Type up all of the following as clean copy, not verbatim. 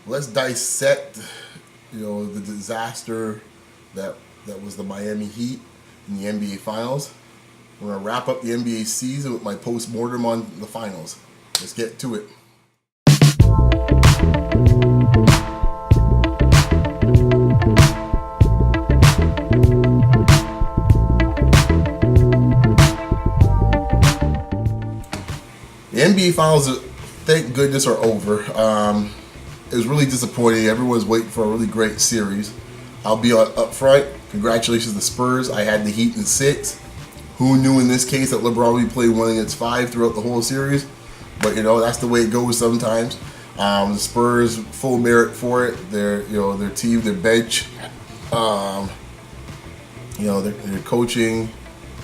let's dissect, the disaster that was the Miami Heat in the NBA Finals. We're gonna wrap up the NBA season with my post-mortem on the finals. Let's get to it. The NBA Finals, thank goodness, are over. It was really disappointing. Everyone's waiting for a really great series. I'll be up front. Congratulations to Spurs. I had the Heat in 6. Who knew in this case that LeBron would play 1 against 5 throughout the whole series? But that's the way it goes sometimes. The Spurs, full merit for it. Their team, their bench, their coaching,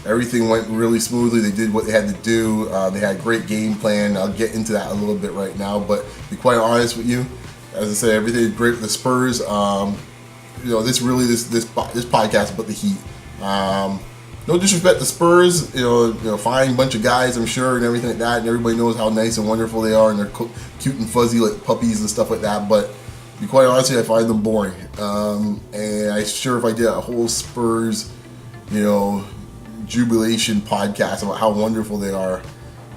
everything went really smoothly. They did what they had to do. They had a great game plan. I'll get into that a little bit right now. But to be quite honest with you, as I said, everything is great with the Spurs. This podcast about the Heat. No disrespect to Spurs, fine bunch of guys, I'm sure, and everything like that, and everybody knows how nice and wonderful they are, and they're cute and fuzzy like puppies and stuff like that. But to be quite honest, I find them boring. And I sure if I did a whole Spurs, jubilation podcast about how wonderful they are,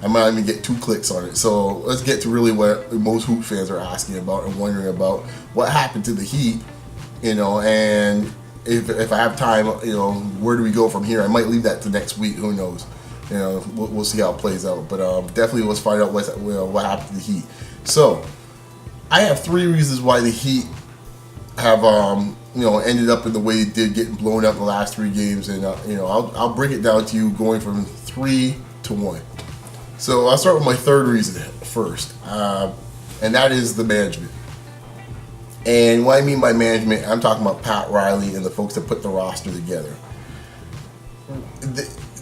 I might even get 2 clicks on it. So let's get to really what most Hoop fans are asking about and wondering about what happened to the Heat, and if I have time, where do we go from here? I might leave that to next week. Who knows? We'll see how it plays out. But definitely let's find out what happened to the Heat. So I have 3 reasons why the Heat have ended up in the way it did, getting blown up the last 3 games, and I'll break it down to you going from 3 to 1. So I'll start with my 3rd reason first, and that is the management. And what I mean by management, I'm talking about Pat Riley and the folks that put the roster together.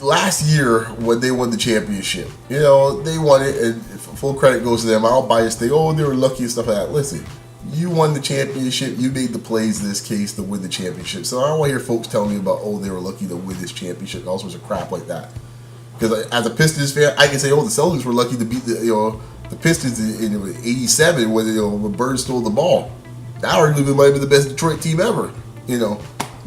Last year, when they won the championship, they won it, and full credit goes to them. I'll bias they were lucky and stuff like that. Listen, you won the championship. You made the plays in this case to win the championship. So I don't want to hear folks telling me about, they were lucky to win this championship and all sorts of crap like that. Because as a Pistons fan, I can say, the Celtics were lucky to beat the Pistons in '87 when Bird stole the ball. That arguably might be the best Detroit team ever,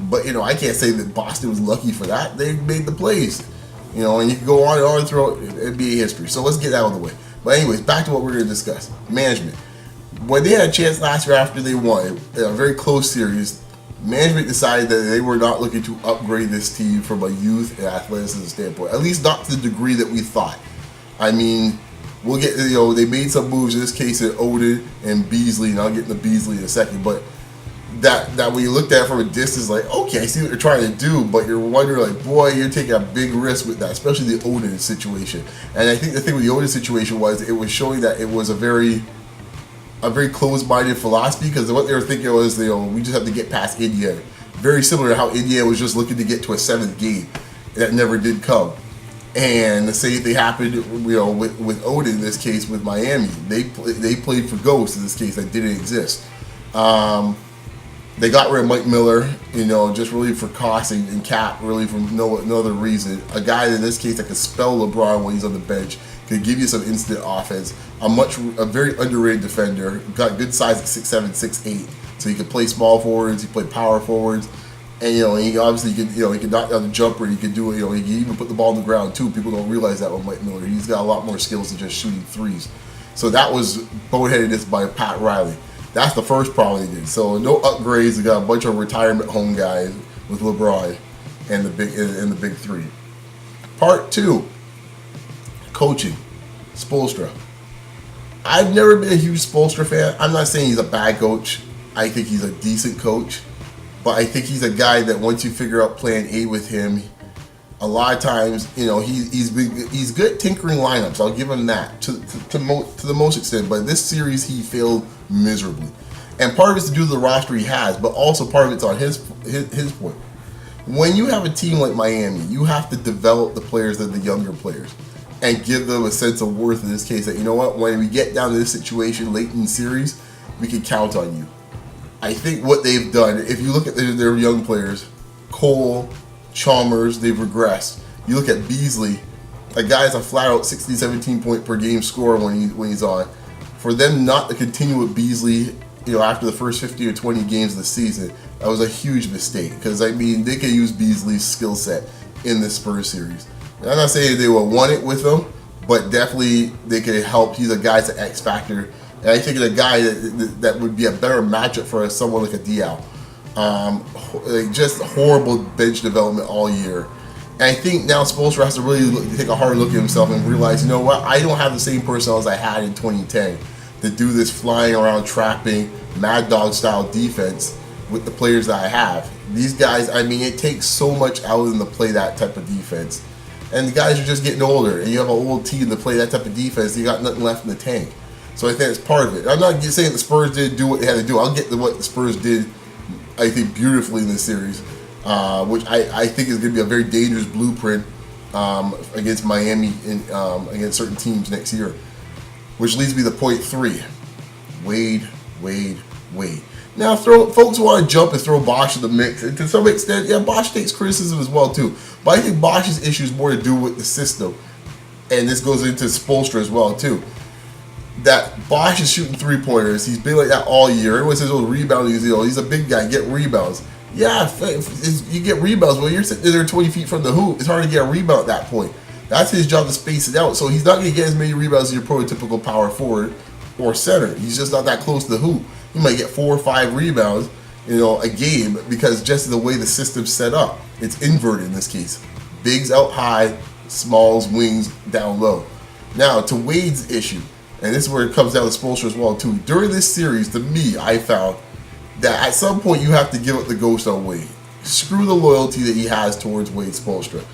But, I can't say that Boston was lucky for that. They made the plays, and you can go on and on throughout NBA history. So let's get that out of the way. But anyways, back to what we're going to discuss. Management. When they had a chance last year after they won in a very close series, management decided that they were not looking to upgrade this team from a youth and athleticism standpoint, at least not to the degree that we thought. I mean, we'll get, they made some moves, in this case, at Odin and Beasley, and I'll get into Beasley in a second, but that when you looked at it from a distance, like, okay, I see what they're trying to do, but you're wondering, like, boy, you're taking a big risk with that, especially the Odin situation. And I think the thing with the Odin situation was it was showing that it was a very closed-minded philosophy, because what they were thinking was, we just have to get past India. Very similar to how India was just looking to get to a 7th game. That never did come. And the same thing happened, with Odin in this case with Miami. They played for ghosts in this case that didn't exist. They got rid of Mike Miller, just really for cost and cap, really for no other reason. A guy in this case that could spell LeBron when he's on the bench, could give you some instant offense. A very underrated defender. Got good size at 6'7", 6'8", so he could play small forwards. He played power forwards. And he obviously could he could knock down the jumper. He could do it. He could even put the ball on the ground too. People don't realize that with Mike Miller. He's got a lot more skills than just shooting threes. So that was boneheadedness by Pat Riley. That's the first problem they did. So no upgrades. They got a bunch of retirement home guys with LeBron and the big 3. Part 2, coaching. Spoelstra. I've never been a huge Spoelstra fan. I'm not saying he's a bad coach. I think he's a decent coach. But I think he's a guy that once you figure out plan A with him, a lot of times, he's good at tinkering lineups. I'll give him that to the most extent. But this series, he failed miserably. And part of it's to do with the roster he has, but also part of it's on his point. When you have a team like Miami, you have to develop the players that are the younger players and give them a sense of worth in this case that, when we get down to this situation late in the series, we can count on you. I think what they've done, if you look at their young players, Cole, Chalmers, they've regressed. You look at Beasley, a guy's a flat-out 16, 17 point per game scorer when he's on. For them not to continue with Beasley after the first 50 or 20 games of the season, that was a huge mistake. Because, I mean, they could use Beasley's skill set in this Spurs series. And I'm not saying they would want it with him, but definitely they could help. He's a guy's an X factor. And I think it's a guy that would be a better matchup for someone like a Diao. Just horrible bench development all year. And I think now Spoelstra has to really take a hard look at himself and realize, you know what, I don't have the same personnel as I had in 2010 to do this flying around, trapping, mad dog style defense with the players that I have. These guys, I mean, it takes so much out of them to play that type of defense. And the guys are just getting older, and you have an old team to play that type of defense, you got nothing left in the tank. So I think it's part of it. I'm not saying the Spurs didn't do what they had to do. I'll get to what the Spurs did, I think, beautifully in this series, which I think is going to be a very dangerous blueprint against Miami and against certain teams next year. Which leads me to point 3. Wade. Now, folks want to jump and throw Bosch in the mix. And to some extent, yeah, Bosch takes criticism as well, too. But I think Bosch's issue is more to do with the system. And this goes into Spoelstra as well, too. That Bosch is shooting three-pointers. He's been like that all year. Everyone says, oh, rebounding, he's a big guy, get rebounds. Yeah, you get rebounds. Well, you're sitting there 20 feet from the hoop. It's hard to get a rebound at that point. That's his job to space it out. So he's not going to get as many rebounds as your prototypical power forward or center. He's just not that close to the hoop. He might get 4 or 5 rebounds, a game because just the way the system's set up. It's inverted in this case. Bigs out high, smalls, wings down low. Now, to Wade's issue, and this is where it comes down to Spoelstra as well, too. During this series, to me, I found that at some point you have to give up the ghost on Wade. Screw the loyalty that he has towards Wade Spoelstra.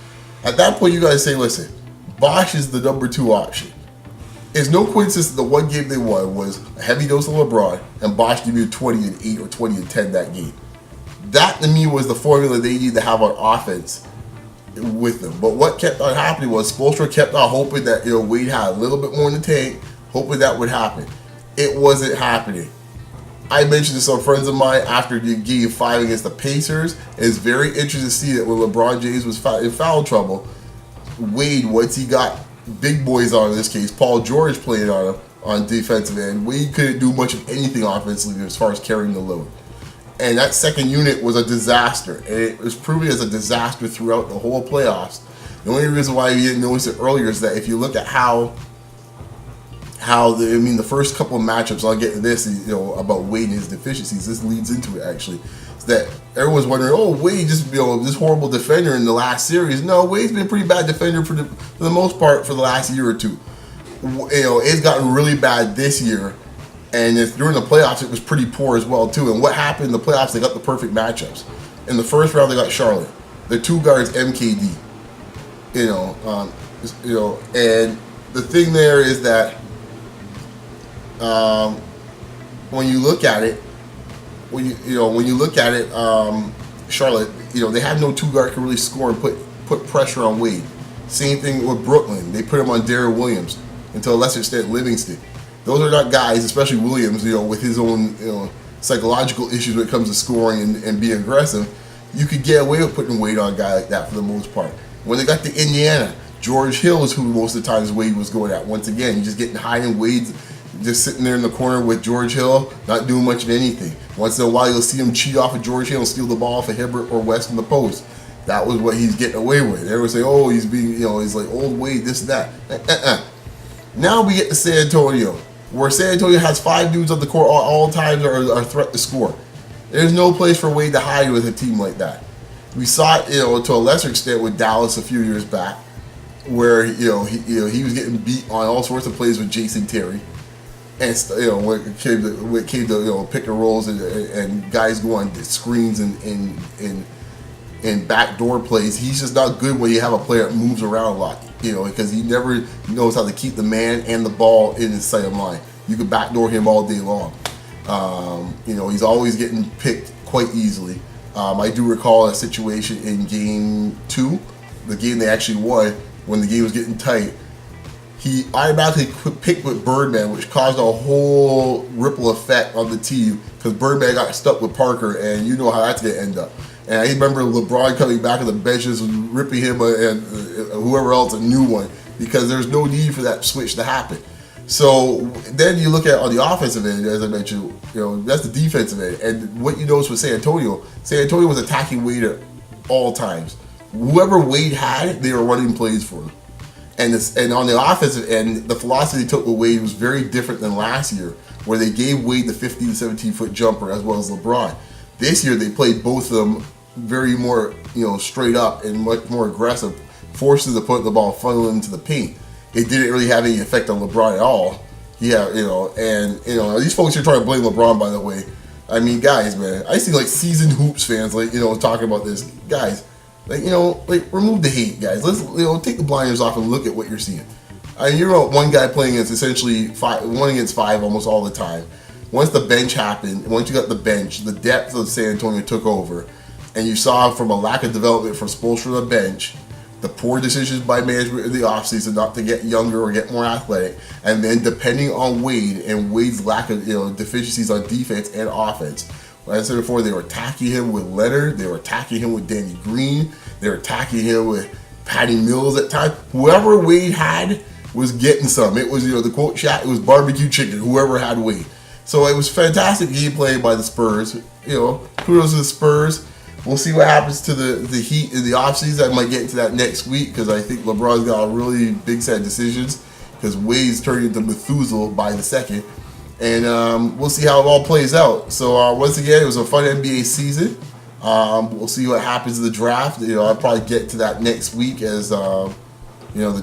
At that point, you got to say, listen, Bosch is the number 2 option. It's no coincidence that the one game they won was a heavy dose of LeBron, and Bosch gave you 20 and 8 or 20 and 10 that game. That, to me, was the formula they need to have on offense with them. But what kept on happening was Spoelstra kept on hoping that Wade had a little bit more in the tank, hoping that would happen. It wasn't happening. I mentioned to some friends of mine after game 5 against the Pacers. It's very interesting to see that when LeBron James was in foul trouble, Wade, once he got big boys on, in this case, Paul George playing on him on defensive end, Wade couldn't do much of anything offensively as far as carrying the load. And that second unit was a disaster. And it was proving as a disaster throughout the whole playoffs. The only reason why we didn't notice it earlier is that if you look at the first couple of matchups, I'll get to this, about Wade and his deficiencies. This leads into it, actually. Is that everyone's wondering, oh, Wade just, this horrible defender in the last series. No, Wade's been a pretty bad defender for the most part for the last year or two. It's gotten really bad this year. And during the playoffs, it was pretty poor as well, too. And what happened in the playoffs, they got the perfect matchups. In the first round, they got Charlotte. The 2 guards, MKD. And the thing there is that when you look at it, Charlotte, they have no 2 guard can really score and put pressure on Wade. Same thing with Brooklyn. They put him on Darren Williams, and to a lesser extent Livingston. Those are not guys, especially Williams, with his own psychological issues when it comes to scoring and being aggressive. You could get away with putting Wade on a guy like that for the most part. When they got to Indiana, George Hill is who most of the times Wade was going at. Once again, you're just getting high in Wade's, just sitting there in the corner with George Hill, not doing much of anything. Once in a while, you'll see him cheat off of George Hill and steal the ball off of Hibbert or West in the post. That was what he's getting away with. Everyone say, oh, he's being, he's like old Wade, this and that. Now we get to San Antonio, where San Antonio has 5 dudes on the court all times are a threat to score. There's no place for Wade to hide with a team like that. We saw it, to a lesser extent with Dallas a few years back, where he was getting beat on all sorts of plays with Jason Terry, and when it came to pick and rolls and guys go on screens and backdoor plays. He's just not good when you have a player that moves around a lot, because he never knows how to keep the man and the ball in his sight of line. You can backdoor him all day long. He's always getting picked quite easily. I do recall a situation in game 2, the game they actually won, when the game was getting tight. He automatically picked with Birdman, which caused a whole ripple effect on the team because Birdman got stuck with Parker, and you know how that's going to end up. And I remember LeBron coming back on the benches and ripping him and whoever else a new one because there's no need for that switch to happen. So then you look at on the offensive end, as I mentioned, that's the defensive end. And what you notice with San Antonio was attacking Wade at all times. Whoever Wade had, they were running plays for him. And on the offensive end, the philosophy they took with Wade was very different than last year, where they gave Wade the 15 to 17 foot jumper as well as LeBron. This year they played both of them very more, straight up and much more aggressive, forces to put the ball funneling into the paint. It didn't really have any effect on LeBron at all. Yeah, and these folks are trying to blame LeBron, by the way. I mean, guys, man, I see like seasoned hoops fans talking about this. Guys, remove the hate, guys. Let's take the blinders off and look at what you're seeing. I mean, you're one guy playing against essentially 1 against 5 almost all the time. Once the bench happened, once you got the bench, the depth of San Antonio took over, and you saw from a lack of development from Spoelstra on the bench, the poor decisions by management in the offseason not to get younger or get more athletic, and then depending on Wade and Wade's lack of deficiencies on defense and offense. Like I said before, they were attacking him with Leonard, they were attacking him with Danny Green, they were attacking him with Patty Mills at times. Whoever Wade had was getting some. It was the quote shot, it was barbecue chicken, whoever had Wade. So it was fantastic gameplay by the Spurs. Kudos to the Spurs. We'll see what happens to the Heat in the offseason. I might get into that next week because I think LeBron's got a really big set of decisions because Wade's turning into Methuselah by the second. And we'll see how it all plays out. So once again, it was a fun NBA season. We'll see what happens in the draft. I'll probably get to that next week as the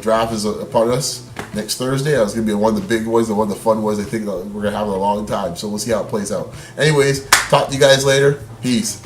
draft is upon us next Thursday. It's going to be one of the big ones and one of the fun ones I think we're going to have in a long time. So we'll see how it plays out. Anyways, talk to you guys later. Peace.